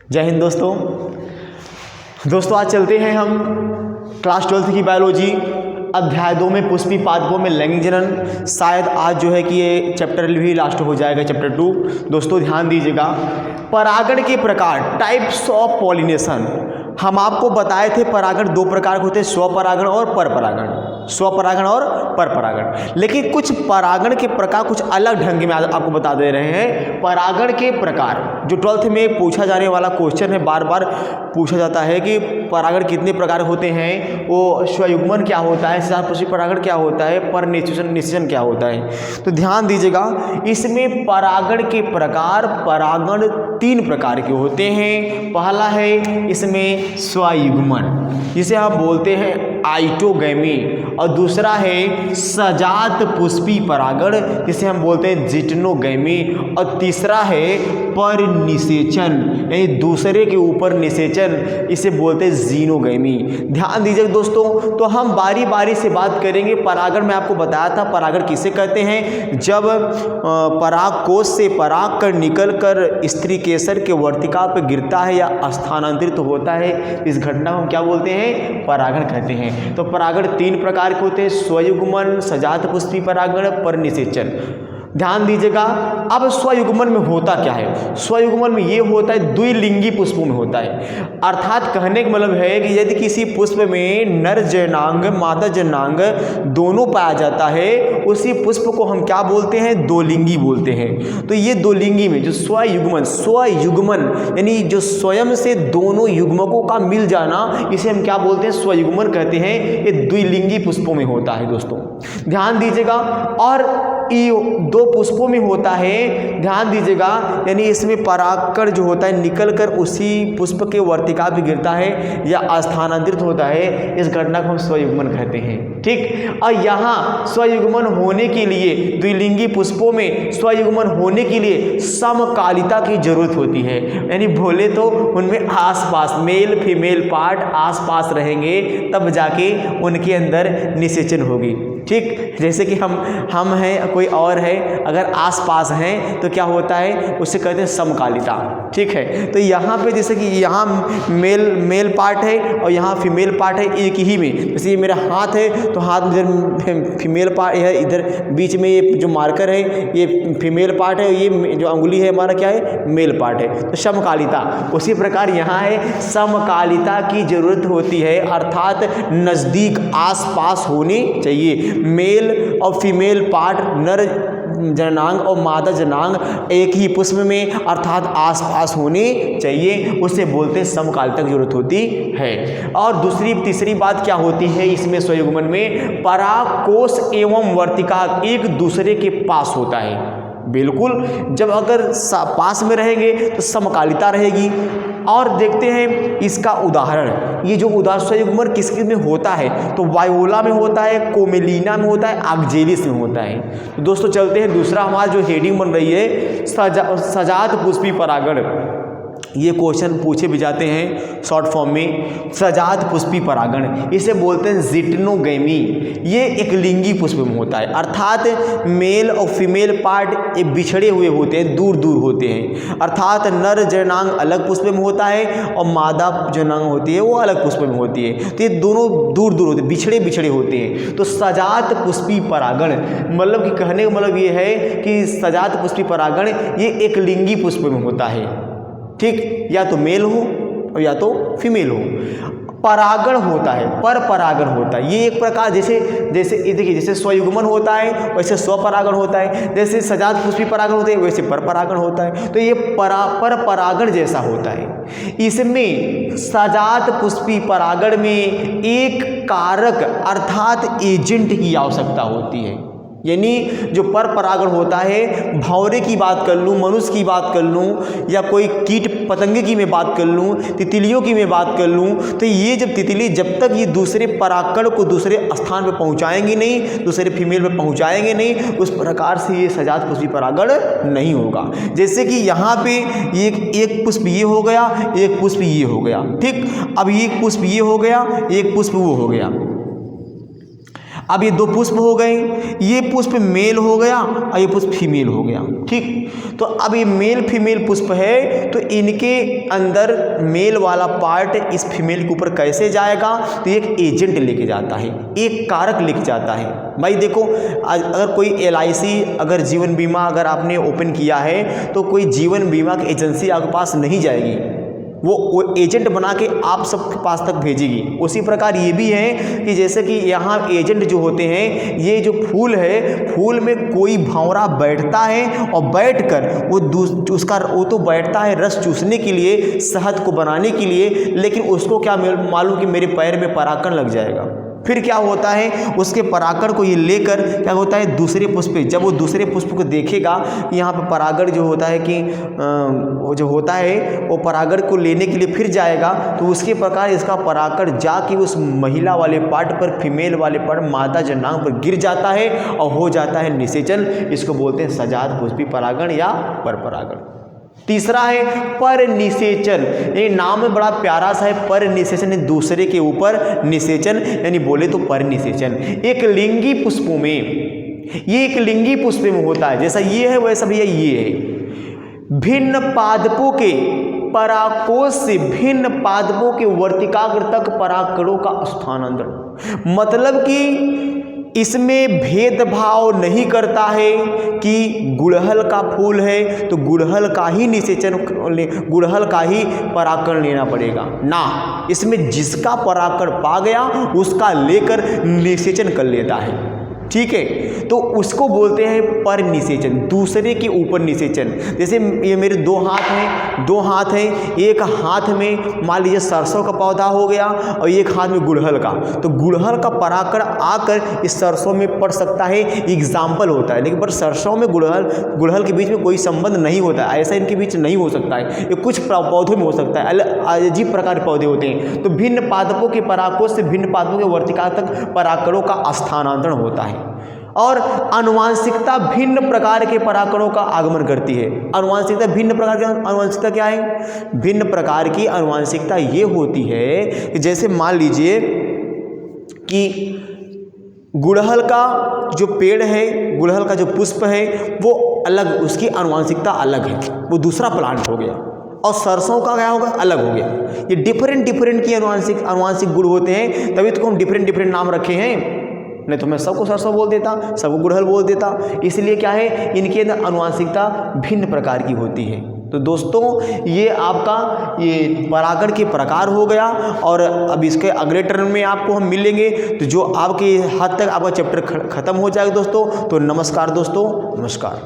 जय हिंद दोस्तों आज चलते हैं हम क्लास 12th की बायोलॉजी अध्याय 2 में पुष्पी पादपों में लैंगिक जनन। शायद आज जो है कि ये चैप्टर भी लास्ट हो जाएगा, चैप्टर 2। दोस्तों ध्यान दीजिएगा, परागण के प्रकार, टाइप्स ऑफ पॉलिनेशन। हम आपको बताए थे परागण दो प्रकार के होते हैं, स्वपरागण और परपरागण। स्वपरागण और परपरागण, लेकिन कुछ परागण के प्रकार कुछ अलग ढंग में आपको बता दे रहे हैं। परागण के प्रकार जो 12th में पूछा जाने वाला क्वेश्चन है, बार बार पूछा जाता है कि परागण कितने प्रकार होते हैं, वो स्वयुग्मन क्या होता है, पुष्पी परागण क्या होता है, परनिषेचन क्या होता है। तो ध्यान दीजिएगा, इसमें परागण के प्रकार, परागण 3 प्रकार के होते हैं। पहला है इसमें स्वयुग्मन, जिसे हम बोलते हैं आइटोगैमी, और दूसरा है सजात पुष्पी परागण, जिसे हम बोलते हैं जिटनोगैमी, और तीसरा है परनिषेचन, यानी दूसरे के ऊपर निषेचन, इसे बोलते हैं जीनोगैमी। ध्यान दीजिए दोस्तों, तो हम बारी बारी से बात करेंगे। परागण में आपको बताया था परागण किसे कहते हैं, जब पराग कोश से पराग कण निकल कर स्त्री केसर के वर्तिका पर गिरता है या स्थानांतरित होता है, इस घटना को हम क्या बोलते हैं, परागण कहते हैं। तो परागण 3 प्रकार के होते हैं, स्वयुग्मन, सजात पुष्पी परागण, परनिषेचन। ध्यान दीजिएगा, अब स्वयुग्मन में होता क्या है। स्वयुग्मन में ये होता है द्विलिंगी पुष्पों में होता है, अर्थात कहने का मतलब है कि यदि किसी पुष्प में नर जननांग मादा जननांग दोनों पाया जाता है, उसी पुष्प को हम क्या बोलते हैं, दोलिंगी बोलते हैं। तो ये दोलिंगी में जो स्वयुग्मन यानी जो स्वयं से दोनों युग्मकों का मिल जाना, इसे हम क्या बोलते हैं, स्वयुग्मन कहते हैं। ये द्विलिंगी पुष्पों में होता है दोस्तों, ध्यान दीजिएगा। और ये 2 पुष्पों में होता है, ध्यान दीजिएगा, यानी इसमें परागकण जो होता है निकल कर उसी पुष्प के वर्तिका भी गिरता है या स्थानांतरित होता है, इस घटना को हम स्वयुग्मन कहते हैं। ठीक, और यहाँ स्वयुग्मन होने के लिए, द्विलिंगी पुष्पों में स्वयुग्मन होने के लिए समकालिता की जरूरत होती है, यानी बोले तो उनमें आसपास मेल फीमेल पार्ट आसपास रहेंगे, तब जाके उनके अंदर निषेचन होगी। ठीक, जैसे कि हम हैं, कोई और है, अगर आसपास हैं तो क्या होता है, उसे कहते हैं समकालिता। ठीक है, तो यहाँ पे जैसे कि यहाँ मेल पार्ट है और यहाँ फीमेल पार्ट है एक ही में। जैसे ये मेरा हाथ है तो हाथ में इधर फीमेल पार्ट है, इधर बीच में ये जो मार्कर है ये फीमेल पार्ट है, ये जो अंगुली है हमारा क्या है, मेल पार्ट है। तो समकालिता, उसी प्रकार यहाँ है समकालिता की जरूरत होती है, अर्थात नज़दीक आसपास होनी चाहिए। मेल और फीमेल पार्ट, नर जननांग और मादा जननांग एक ही पुष्प में अर्थात आसपास होनी चाहिए, उसे बोलते हैं समकालिता की जरूरत होती है। और तीसरी बात क्या होती है इसमें स्वयुग्मन में, परागकोश एवं वर्तिका एक दूसरे के पास होता है। बिल्कुल, जब अगर पास में रहेंगे तो समकालिता रहेगी। और देखते हैं इसका उदाहरण, ये जो उदाहरण स्वयुग्मन किस में होता है, तो वायोला में होता है, कोमेलिना में होता है, आक्जेलिस में होता है। तो दोस्तों चलते हैं, दूसरा हमारा जो हेडिंग बन रही है सजात पुष्पी परागण। ये क्वेश्चन पूछे भी जाते हैं शॉर्ट फॉर्म में, सजात पुष्पी परागण, इसे बोलते हैं जिटनोगैमी। ये एक लिंगी पुष्प में होता है, अर्थात मेल और फीमेल पार्ट बिछड़े हुए होते हैं, दूर दूर होते हैं, अर्थात नर जननांग अलग पुष्प में होता है और मादा जननांग होती है वो अलग पुष्प में होती है। तो ये दोनों दूर दूर होते हैं, बिछड़े होते हैं। तो सजात पुष्पी परागण मतलब कि कहने का मतलब ये है कि सजात पुष्पी परागण ये एक लिंगी पुष्प में होता है। ठीक, या तो मेल हो और या तो फीमेल हो। परागण होता है, पर परागण होता है, ये एक प्रकार जैसे देखिए, जैसे स्वयुग्मन होता है वैसे स्वपरागण होता है, जैसे सजात पुष्पी परागण होते हैं वैसे पर परागण होता है। तो ये पर परागण जैसा होता है। इसमें सजात पुष्पी परागण में एक कारक अर्थात एजेंट की आवश्यकता होती है, यानी जो पर परागण होता है, भौरे की बात कर लूँ, मनुष्य की बात कर लूँ, या कोई कीट पतंगे की मैं बात कर लूँ, तितलियों की मैं बात कर लूँ, तो ये जब तितली जब तक ये दूसरे परागकण को दूसरे स्थान पर पहुँचाएंगे नहीं, दूसरे फीमेल पर पहुँचाएंगे नहीं, उस प्रकार से ये सजात पुष्पी परागण नहीं होगा। जैसे कि यहाँ पे एक पुष्प ये हो गया, एक पुष्प ये हो गया। ठीक, अब एक पुष्प ये हो गया, एक पुष्प वो हो गया। अब ये दो पुष्प हो गए, ये पुष्प मेल हो गया और ये पुष्प फीमेल हो गया। ठीक, तो अब ये मेल फीमेल पुष्प है, तो इनके अंदर मेल वाला पार्ट इस फीमेल के ऊपर कैसे जाएगा, तो एक एजेंट लेके जाता है, एक कारक लेके जाता है। भाई देखो, अगर कोई LIC अगर जीवन बीमा अगर आपने ओपन किया है तो कोई जीवन बीमा की एजेंसी आपके पास नहीं जाएगी, वो एजेंट बना के आप सबके पास तक भेजेगी। उसी प्रकार ये भी है कि जैसे कि यहाँ एजेंट जो होते हैं, ये जो फूल है, फूल में कोई भंवरा बैठता है और बैठकर वो तो बैठता है रस चूसने के लिए, शहद को बनाने के लिए, लेकिन उसको क्या मालूम कि मेरे पैर में परागण लग जाएगा। फिर क्या होता है, उसके परागण को ये लेकर क्या होता है दूसरे पुष्प पे, जब वो दूसरे पुष्प को देखेगा यहाँ पे परागण जो होता है कि वो जो होता है वो परागण को लेने के लिए फिर जाएगा, तो उसके प्रकार इसका परागण जाके उस महिला वाले पार्ट पर, फीमेल वाले पार्ट मादा जनांग पर गिर जाता है और हो जाता है निषेचन। इसको बोलते हैं सजात पुष्पी परागण या परपरागण। तीसरा है पर निषेचन, ये नाम में बड़ा प्यारा सा है, पर निषेचन, दूसरे के ऊपर निषेचन, यानी बोले तो पर निषेचन। एक लिंगी पुष्पों में, ये एक लिंगी पुष्प में होता है, जैसा ये है वैसा भैया ये है। भिन्न पादपों के पराकोश से भिन्न पादपों के वर्तिकाग्र तक परागकणों का स्थानांतरण, मतलब कि इसमें भेदभाव नहीं करता है कि गुड़हल का फूल है तो गुड़हल का ही निषेचन, गुड़हल का ही परागण लेना पड़ेगा ना, इसमें जिसका परागण पा गया उसका लेकर निषेचन कर लेता है। ठीक है, तो उसको बोलते हैं पर निषेचन, दूसरे के ऊपर निषेचन। जैसे ये मेरे दो हाथ हैं, एक हाथ में मान लीजिए सरसों का पौधा हो गया और एक हाथ में गुड़हल का, तो गुड़हल का परागण आकर इस सरसों में पड़ सकता है, एग्जाम्पल होता है, लेकिन पर सरसों में गुड़हल के बीच में कोई संबंध नहीं होता है, ऐसा इनके बीच नहीं हो सकता है। ये कुछ पौधों में हो सकता है, अजीब प्रकार के पौधे होते हैं। तो भिन्न पादपों के परागकोश से भिन्न पादपों के वर्तिका तक परागणों का स्थानांतरण होता है। और आनुवांशिकता भिन्न प्रकार के परागणों का आगमन करती है। आनुवांशिकता भिन्न प्रकार की आनुवांशिकता क्या है? भिन्न प्रकार की आनुवांशिकता ये होती है कि जैसे मान लीजिए कि गुड़हल का जो पेड़ है, गुड़हल का जो पुष्प है वो अलग, उसकी आनुवांशिकता अलग है, वो दूसरा प्लांट हो गया। और सरसों का क्या होगा, अलग हो गया। ये डिफरेंट की आनुवांशिक गुण होते हैं, तभी तो हम डिफरेंट नाम रखे हैं, नहीं तो मैं सबको सरसों बोल देता, सबको गुड़हल बोल देता। इसलिए क्या है, इनके अंदर आनुवांशिकता भिन्न प्रकार की होती है। तो दोस्तों ये आपका ये परागण के प्रकार हो गया। और अब इसके अगले टर्न में आपको हम मिलेंगे, तो जो आपके हद तक आपका चैप्टर खत्म हो जाएगा दोस्तों। तो नमस्कार दोस्तों, नमस्कार।